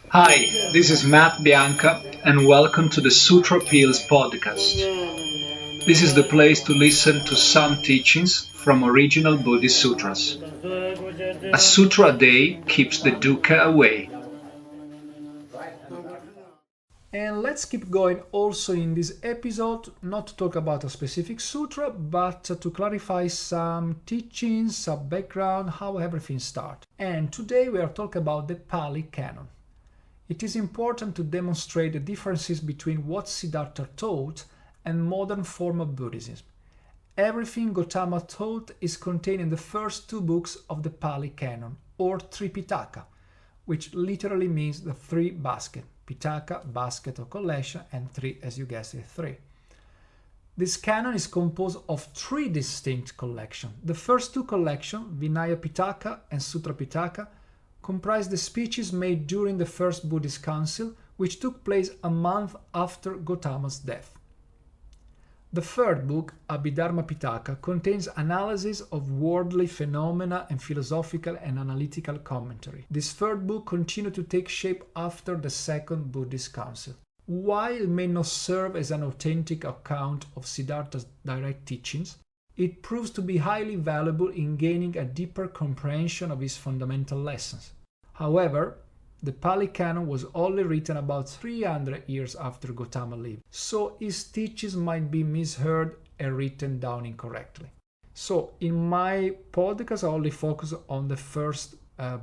Hi, this is Matt Bianca, and welcome to the Sutra Pills podcast. This is the place to listen to some teachings from original Buddhist sutras. A sutra a day keeps the dukkha away. And let's keep going also in this episode, not to talk about a specific sutra, but to clarify some teachings, some background, how everything starts. And today we are talking about the Pali Canon. It is important to demonstrate the differences between what Siddhartha taught and modern form of Buddhism. Everything Gautama taught is contained in the first two books of the Pali Canon, or Tripitaka, which literally means the three baskets. Pitaka, basket or collection, and three, as you guessed it, three. This canon is composed of three distinct collections. The first two collections, Vinaya Pitaka and Sutra Pitaka, comprise the speeches made during the first Buddhist council, which took place a month after Gautama's death. The third book, Abhidharma Pitaka, contains analysis of worldly phenomena and philosophical and analytical commentary. This third book continued to take shape after the second Buddhist council. While it may not serve as an authentic account of Siddhartha's direct teachings, it proves to be highly valuable in gaining a deeper comprehension of his fundamental lessons. However, the Pali Canon was only written about 300 years after Gautama lived, so his teachings might be misheard and written down incorrectly. So, in my podcast, I only focus on the first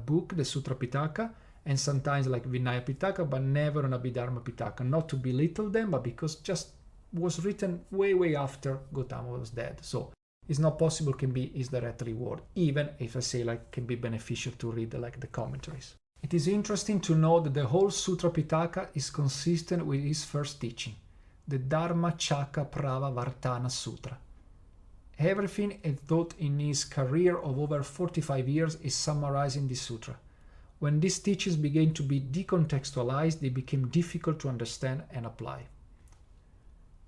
book, the Sutra Pitaka, and sometimes like Vinaya Pitaka, but never on Abhidharma Pitaka. Not to belittle them, but because just was written way after Gautama was dead. So, it's not possible can be his directly word, even if I say like can be beneficial to read like the commentaries. It is interesting to note that the whole Sutra Pitaka is consistent with his first teaching, the Dharma Chaka Prava Vartana Sutra. Everything he taught in his career of over 45 years is summarized in this sutra. When these teachings began to be decontextualized, they became difficult to understand and apply.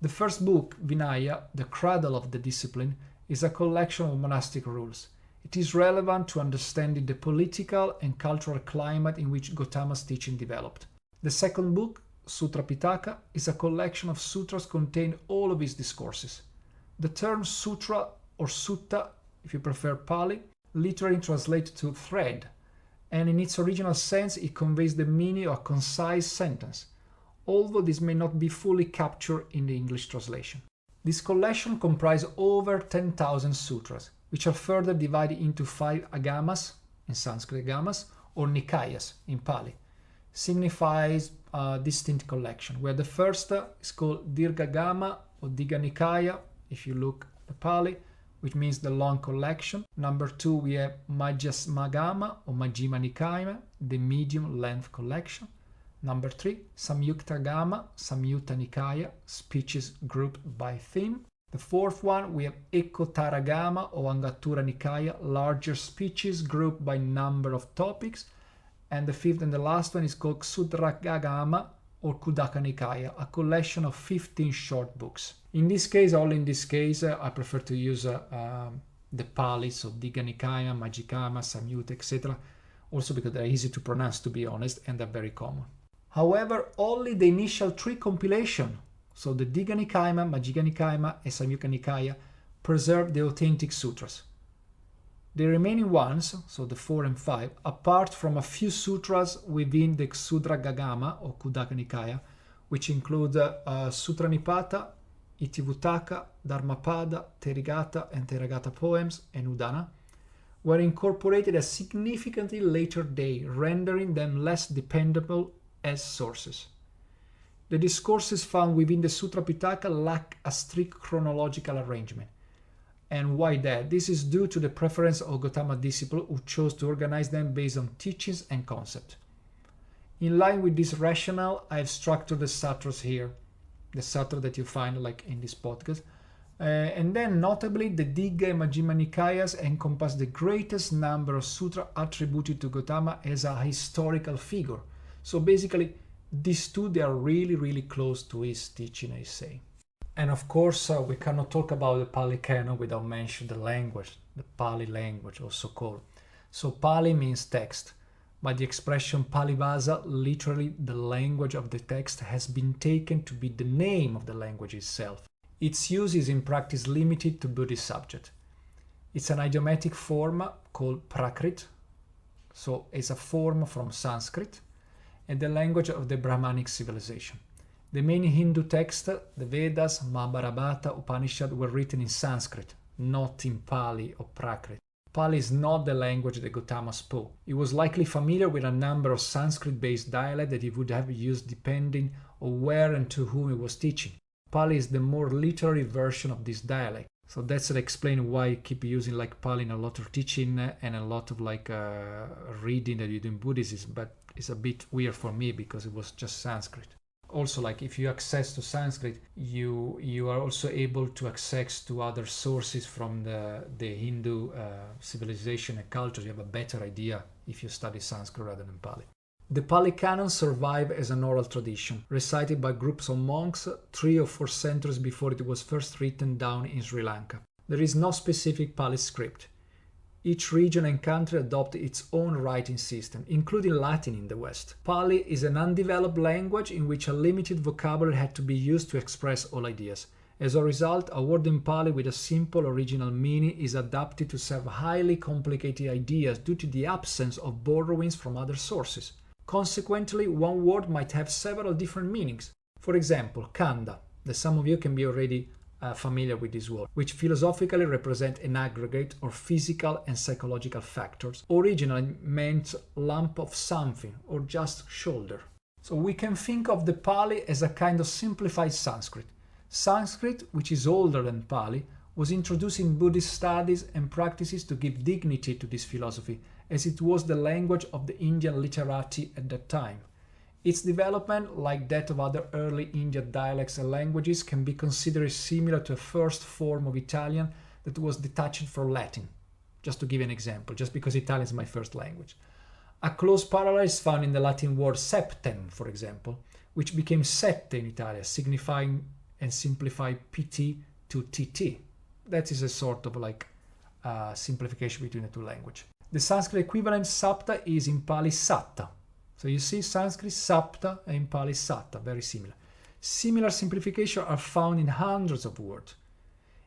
The first book, Vinaya, the cradle of the discipline, is a collection of monastic rules. It is relevant to understanding the political and cultural climate in which Gautama's teaching developed. The second book, Sutra Pitaka, is a collection of sutras containing all of his discourses. The term sutra or sutta, if you prefer Pali, literally translates to thread, and in its original sense it conveys the meaning of a concise sentence, although this may not be fully captured in the English translation. This collection comprises over 10,000 sutras, which are further divided into 5 agamas, in Sanskrit agamas, or nikayas, in Pali. Signifies a distinct collection, where the first is called Dirghagama or Digha Nikaya, if you look at the Pali, which means the long collection. Number 2, we have Majjhimagama or Majjhima Nikaya, the medium length collection. Number 3, Samyuktagama, Samyutta Nikaya, speeches grouped by theme. The fourth one, we have Ekotaragama or Angattara Nikaya, larger speeches grouped by number of topics. And the fifth and the last one is called Ksudragama or Kudaka Nikaya, a collection of 15 short books. In this case, only in this case, I prefer to use the Pali, so Digha Nikaya, Majjhima, Samyutta, etc. Also because they're easy to pronounce, to be honest, and they're very common. However, only the initial 3 compilation, so the Digha Nikaya, Majjhima Nikaya, and Samyutta Nikaya, preserve the authentic sutras. The remaining ones, so the 4 and 5, apart from a few sutras within the Ksudragama or Kudaka Nikaya, which include Sutra Nipata, Itivutaka, Dharmapada, Therigatha and Therigatha poems, and Udana, were incorporated at a significantly later date, rendering them less dependable as sources. The discourses found within the Sutra Pitaka lack a strict chronological arrangement. And why that? This is due to the preference of Gautama disciple who chose to organize them based on teachings and concept. In line with this rationale, I have structured the sutras here, the sutra that you find like in this podcast. And then notably the Digha and Majjhima Nikayas encompass the greatest number of sutra attributed to Gautama as a historical figure. So basically, these two, they are really close to his teaching, I say. And of course, we cannot talk about the Pali Canon without mentioning the language, the Pali language also called. So Pali means text. by the expression Pali Bhasa, literally the language of the text has been taken to be the name of the language itself. Its use is in practice limited to Buddhist subject. It's an idiomatic form called Prakrit, so it's a form from Sanskrit, and the language of the Brahmanic civilization. The main Hindu texts, the Vedas, Mahabharata, Upanishad, were written in Sanskrit, not in Pali or Prakrit. Pali is not the language that Gautama spoke. He was likely familiar with a number of Sanskrit-based dialects that he would have used depending on where and to whom he was teaching. Pali is the more literary version of this dialect. So that's explain why I keep using like Pali in a lot of teaching and a lot of like reading that you do in Buddhism, but it's a bit weird for me because it was just Sanskrit. Also, like if you access to Sanskrit, you are also able to access to other sources from the Hindu civilization and culture. You have a better idea if you study Sanskrit rather than Pali. The Pali Canon survived as an oral tradition, recited by groups of monks 3 or 4 centuries before it was first written down in Sri Lanka. There is no specific Pali script. Each region and country adopted its own writing system, including Latin in the West. Pali is an undeveloped language in which a limited vocabulary had to be used to express all ideas. As a result, a word in Pali with a simple original meaning is adapted to serve highly complicated ideas due to the absence of borrowings from other sources. Consequently, one word might have several different meanings. For example, kanda, that some of you can be already familiar with this word, which philosophically represent an aggregate of physical and psychological factors, originally meant lump of something or just shoulder. So we can think of the Pali as a kind of simplified Sanskrit. Sanskrit, which is older than Pali, was introduced in Buddhist studies and practices to give dignity to this philosophy, as it was the language of the Indian literati at that time. Its development, like that of other early Indian dialects and languages, can be considered similar to a first form of Italian that was detached from Latin. Just to give an example, just because Italian is my first language. A close parallel is found in the Latin word septem, for example, which became sette in Italian, signifying and simplified PT to TT. That is a sort of like simplification between the two languages. The Sanskrit equivalent sapta is in Pali satta. So you see Sanskrit sapta and in Pali satta, very similar. Similar simplifications are found in hundreds of words.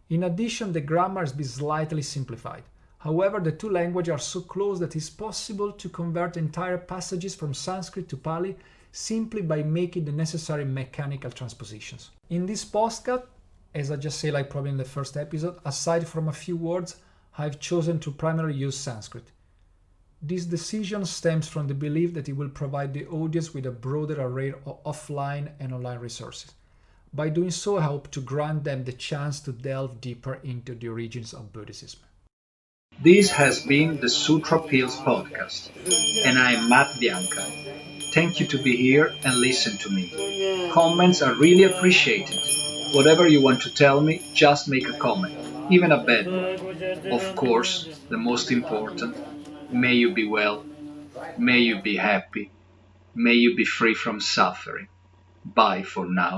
In addition, the grammar has been slightly simplified. However, the two languages are so close that it is possible to convert entire passages from Sanskrit to Pali simply by making the necessary mechanical transpositions. In this postcard, as I just said, like probably in the first episode, aside from a few words, I've chosen to primarily use Sanskrit. This decision stems from the belief that it will provide the audience with a broader array of offline and online resources. By doing so, I hope to grant them the chance to delve deeper into the origins of Buddhism. This has been the Sutra Pills podcast, and I am Matt Bianca. Thank you to be here and listen to me. Comments are really appreciated. Whatever you want to tell me, just make a comment, even a bad one. Of course, the most important, may you be well, may you be happy, may you be free from suffering. Bye for now.